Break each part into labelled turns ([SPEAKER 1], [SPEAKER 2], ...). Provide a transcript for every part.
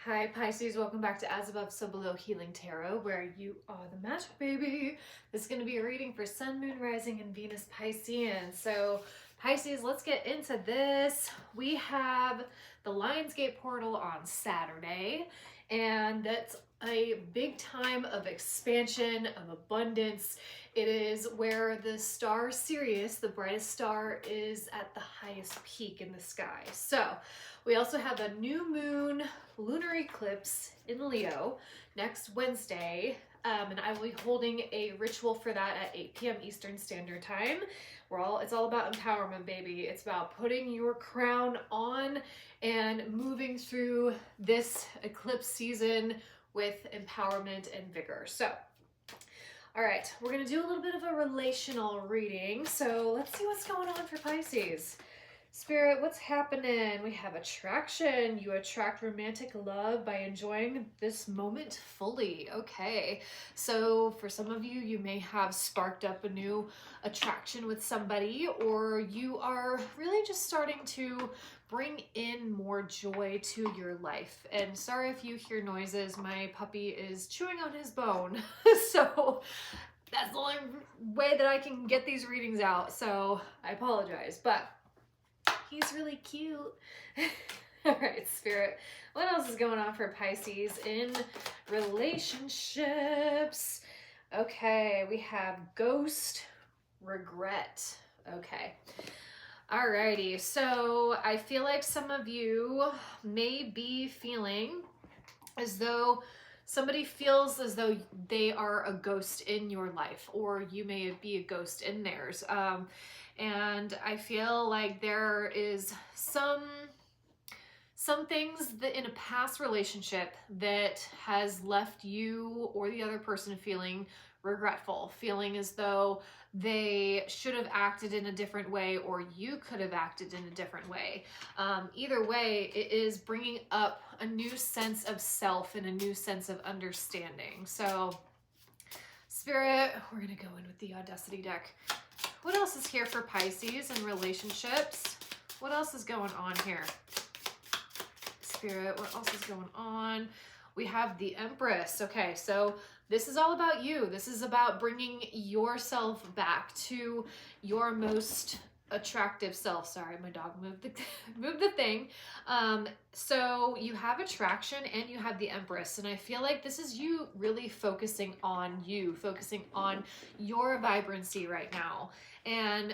[SPEAKER 1] Hi Pisces, welcome back to As Above, So Below Healing Tarot, where you are the magic baby. This is going to be a reading for Sun, Moon, Rising, and Venus Piscean. So Pisces, let's get into this. We have the Lionsgate portal on Saturday, and that's a big time of expansion, of abundance. It is where the star Sirius, the brightest star, is at the highest peak in the sky. So we also have a new moon lunar eclipse in Leo next Wednesday, and I will be holding a ritual for that at 8 p.m. Eastern Standard Time. It's all about empowerment, baby. It's about putting your crown on and moving through this eclipse season with empowerment and vigor. So, all right, we're gonna do a little bit of a relational reading. So let's see what's going on for Pisces. Spirit, what's happening? We have attraction. You attract romantic love by enjoying this moment fully. Okay. So for some of you, you may have sparked up a new attraction with somebody, or you are really just starting to bring in more joy to your life. And sorry if you hear noises, my puppy is chewing on his bone. So that's the only way that I can get these readings out. So I apologize, but he's really cute. All right, Spirit. What else is going on for Pisces in relationships? Okay, we have ghost, regret. Okay. Alrighty, so I feel like some of you may be feeling as though somebody feels as though they are a ghost in your life, or you may be a ghost in theirs. And I feel like there is some things that in a past relationship that has left you or the other person feeling regretful, feeling as though they should have acted in a different way, or you could have acted in a different way. Either way, it is bringing up a new sense of self and a new sense of understanding. So, Spirit, we're going to go in with the Audacity deck. What else is here for Pisces in relationships? What else is going on here? Spirit, what else is going on? We have the Empress. Okay, so this is all about you. This is about bringing yourself back to your most attractive self. Sorry, my dog moved the thing. So you have attraction and you have the Empress, and I feel like this is you really focusing on you, focusing on your vibrancy right now. And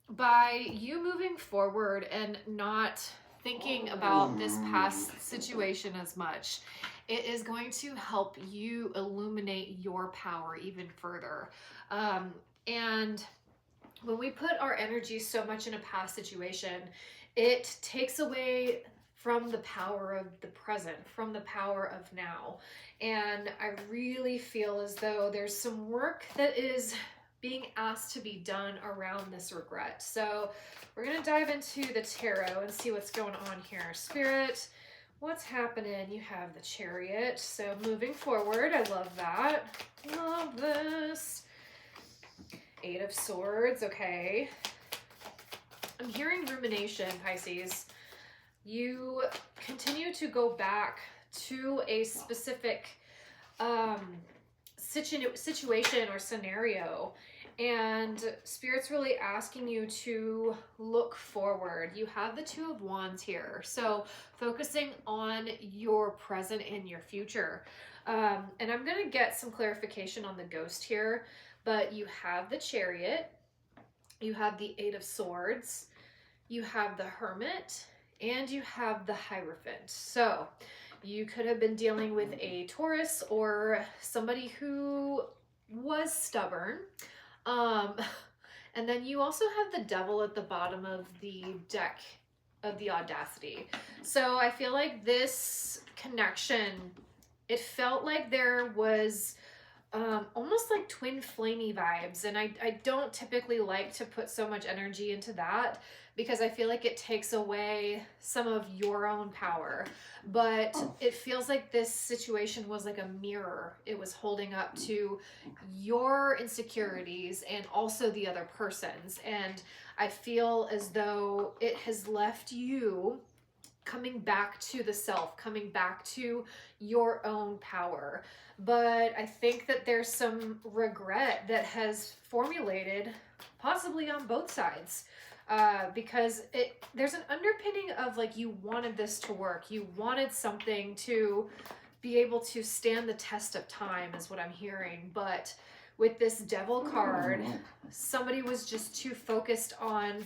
[SPEAKER 1] by you moving forward and not thinking about this past situation as much, it is going to help you illuminate your power even further. And when we put our energy so much in a past situation, it takes away from the power of the present, from the power of now. And I really feel as though there's some work that is being asked to be done around this regret. So we're going to dive into the tarot and see what's going on here. Spirit, what's happening? You have the Chariot. So moving forward, I love that. Love this. Eight of Swords. Okay. I'm hearing rumination, Pisces. You continue to go back to a specific situation or scenario, and Spirit's really asking you to look forward. You have the Two of Wands here, so focusing on your present and your future. And I'm going to get some clarification on the ghost here, but you have the Chariot, you have the Eight of Swords, you have the Hermit, and you have the Hierophant. So you could have been dealing with a Taurus or somebody who was stubborn. And then you also have the Devil at the bottom of the deck of the Audacity. So I feel like this connection, it felt like there was almost like twin flamey vibes. And I don't typically like to put so much energy into that because I feel like it takes away some of your own power. But it feels like this situation was like a mirror. It was holding up to your insecurities and also the other person's. And I feel as though it has left you coming back to the self, coming back to your own power. But I think that there's some regret that has formulated possibly on both sides, because there's an underpinning of like, you wanted this to work. You wanted something to be able to stand the test of time is what I'm hearing. But with this Devil card, somebody was just too focused on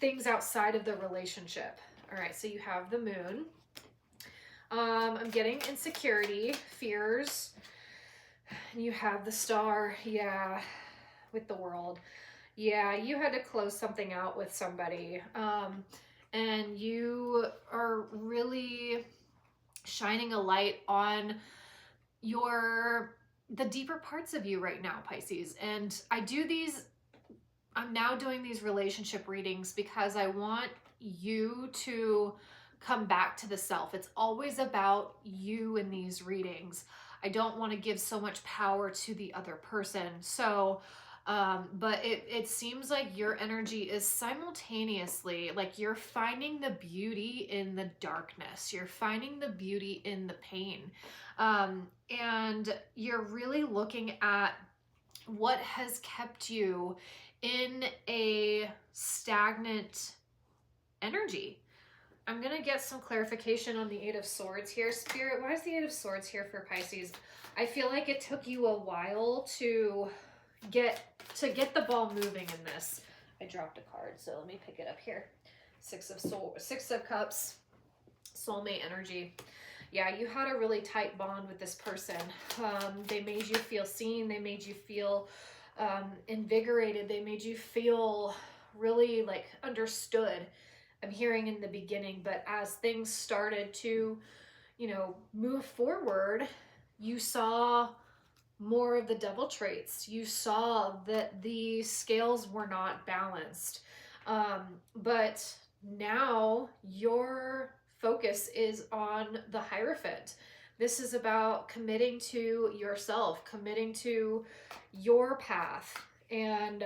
[SPEAKER 1] things outside of the relationship. All right, so you have the Moon. I'm getting insecurity, fears, and you have the Star. Yeah, with the World. Yeah, you had to close something out with somebody, and you are really shining a light on the deeper parts of you right now, Pisces. And I'm now doing these relationship readings because I want you to come back to the self. It's always about you in these readings. I don't want to give so much power to the other person. So, but it seems like your energy is simultaneously, like, you're finding the beauty in the darkness. You're finding the beauty in the pain. And you're really looking at what has kept you in a stagnant energy. I'm going to get some clarification on the Eight of Swords here. Spirit, why is the Eight of Swords here for Pisces? I feel like it took you a while to get the ball moving in this. I dropped a card, so let me pick it up here. Six of Cups, soulmate energy. Yeah, you had a really tight bond with this person. They made you feel seen. They made you feel invigorated. They made you feel really like understood. I'm hearing in the beginning, but as things started to, move forward, you saw more of the Devil traits. You saw that the scales were not balanced. But now your focus is on the Hierophant. This is about committing to yourself, committing to your path. And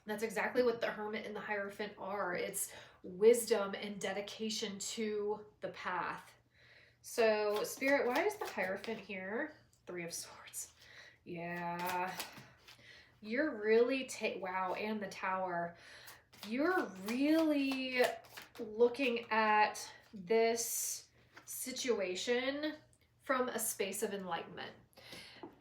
[SPEAKER 1] that's exactly what the Hermit and the Hierophant are. It's wisdom and dedication to the path. So, Spirit, why is the Hierophant here? Three of Swords. Yeah. You're really, wow, and the Tower. You're really looking at this situation from a space of enlightenment.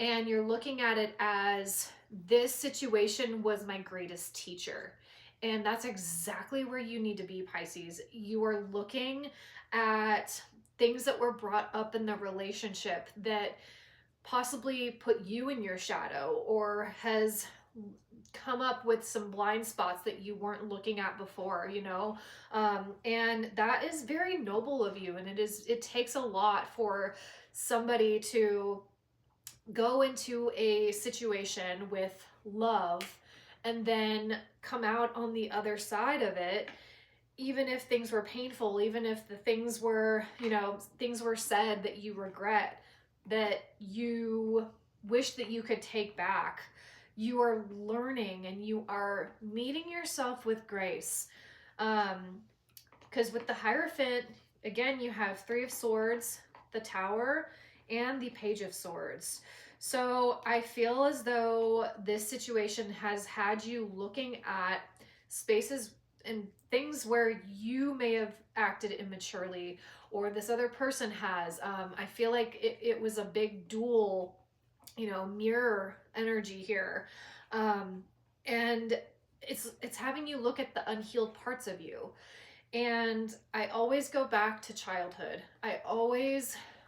[SPEAKER 1] And you're looking at it as, this situation was my greatest teacher. And that's exactly where you need to be, Pisces. You are looking at things that were brought up in the relationship that possibly put you in your shadow, or has come up with some blind spots that you weren't looking at before, and that is very noble of you. And it takes a lot for somebody to go into a situation with love and then come out on the other side of it, even if things were painful, even if the things were, things were said that you regret, that you wish that you could take back. You are learning and you are meeting yourself with grace. Because with the Hierophant, again, you have Three of Swords, the Tower, and the Page of Swords. So I feel as though this situation has had you looking at spaces and things where you may have acted immaturely, or this other person has. I feel like it was a big dual, mirror energy here. And it's having you look at the unhealed parts of you. And I always go back to childhood.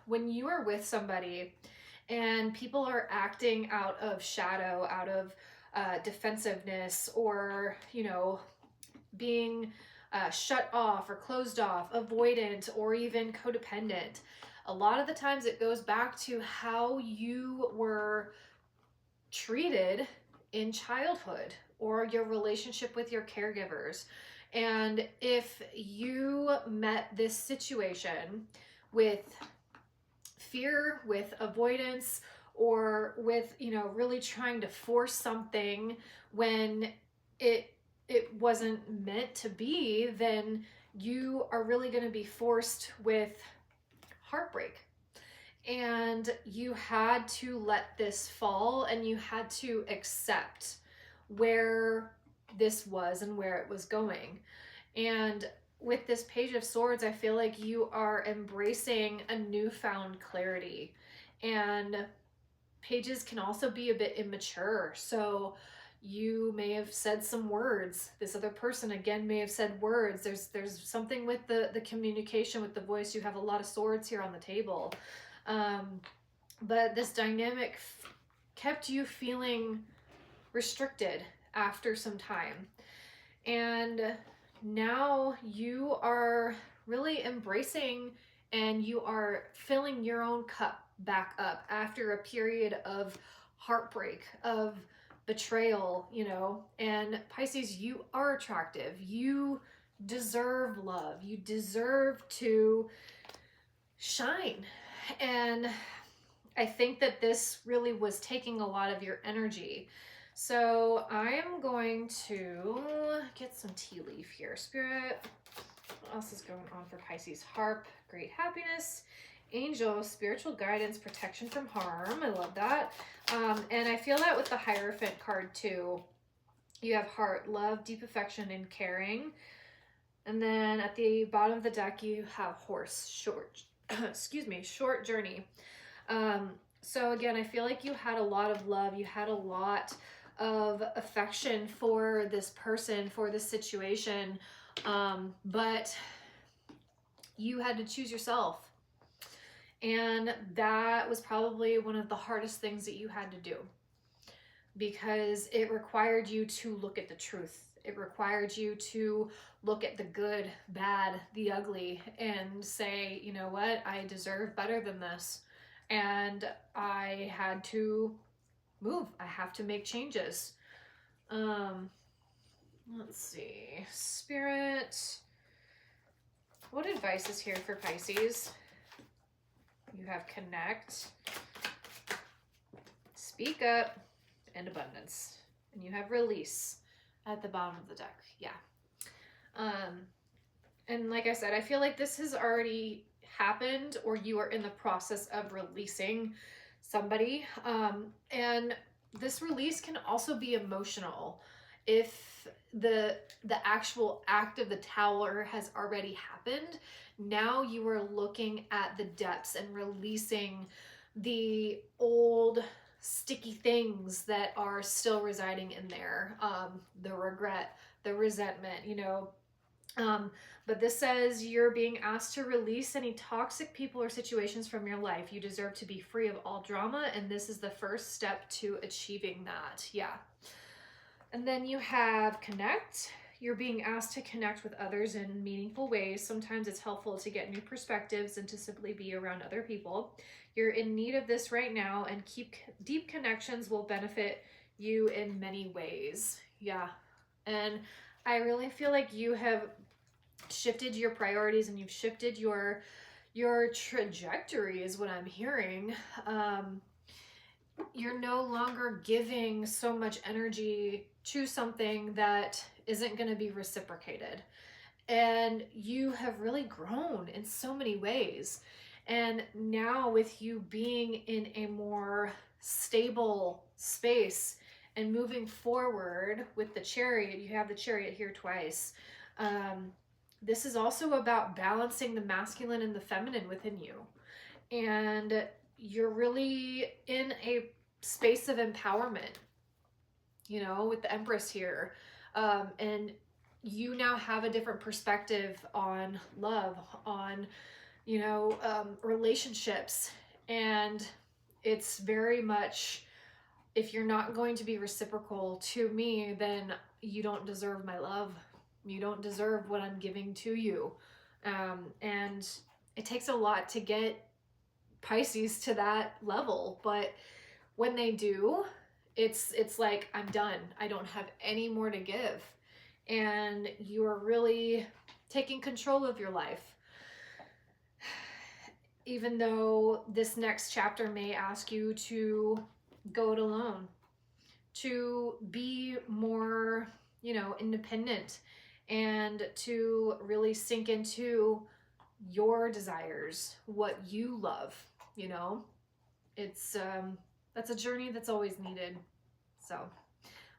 [SPEAKER 1] When you are with somebody and people are acting out of shadow, out of defensiveness, or, being shut off or closed off, avoidant, or even codependent, a lot of the times it goes back to how you were treated in childhood, or your relationship with your caregivers. And if you met this situation with fear, with avoidance, or with, really trying to force something when it wasn't meant to be, then you are really going to be forced with heartbreak. And you had to let this fall, and you had to accept where this was and where it was going. And with this Page of Swords, I feel like you are embracing a newfound clarity. And pages can also be a bit immature. So you may have said some words. This other person, again, may have said words. There's something with the communication, with the voice. You have a lot of swords here on the table. But this dynamic kept you feeling restricted after some time. And now you are really embracing, and you are filling your own cup back up after a period of heartbreak, of betrayal, you know. And Pisces, you are attractive. You deserve love. You deserve to shine. And I think that this really was taking a lot of your energy. So I am going to get some tea leaf here. Spirit, what else is going on for Pisces? Harp, great happiness, angel, spiritual guidance, protection from harm. I love that. And I feel that with the Hierophant card too. You have heart, love, deep affection, and caring. And then at the bottom of the deck, you have horse, short, excuse me, short journey. So again, I feel like you had a lot of love. You had a lot of affection for this person, for this situation. But you had to choose yourself. And that was probably one of the hardest things that you had to do, because it required you to look at the truth. It required you to look at the good, bad, the ugly, and say, you know what, I deserve better than this. And I had to move. I have to make changes. Let's see. Spirit, what advice is here for Pisces? You have connect, speak up, and abundance. And you have release at the bottom of the deck. Yeah. And like I said, I feel like this has already happened, or you are in the process of releasing somebody. And this release can also be emotional. If the actual act of the Tower has already happened, now you are looking at the depths and releasing the old sticky things that are still residing in there. The regret, the resentment, you know. But this says you're being asked to release any toxic people or situations from your life. You deserve to be free of all drama, and this is the first step to achieving that. Yeah. And then you have connect. You're being asked to connect with others in meaningful ways. Sometimes it's helpful to get new perspectives and to simply be around other people. You're in need of this right now, and deep connections will benefit you in many ways. Yeah. And I really feel like you have shifted your priorities, and you've shifted your trajectory is what I'm hearing. You're no longer giving so much energy to something that isn't going to be reciprocated. And you have really grown in so many ways. And now with you being in a more stable space and moving forward with the Chariot, you have the Chariot here twice. This is also about balancing the masculine and the feminine within you. And you're really in a space of empowerment, you know, with the Empress here. And you now have a different perspective on love, on, you know, relationships. And it's very much, if you're not going to be reciprocal to me, then you don't deserve my love. You don't deserve what I'm giving to you. And it takes a lot to get Pisces to that level, but when they do, it's like, I'm done. I don't have any more to give. And you're really taking control of your life. Even though this next chapter may ask you to go it alone, to be more, you know, independent, and to really sink into your desires, what you love, you know? It's that's a journey that's always needed. So,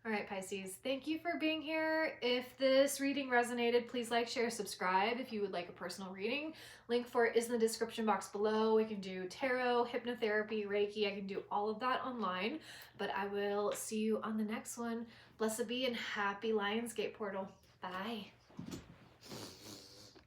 [SPEAKER 1] all right, Pisces, thank you for being here. If this reading resonated, please like, share, subscribe if you would like a personal reading. Link for it is in the description box below. We can do tarot, hypnotherapy, Reiki. I can do all of that online, but I will see you on the next one. Blessed be and happy Lionsgate portal. Bye.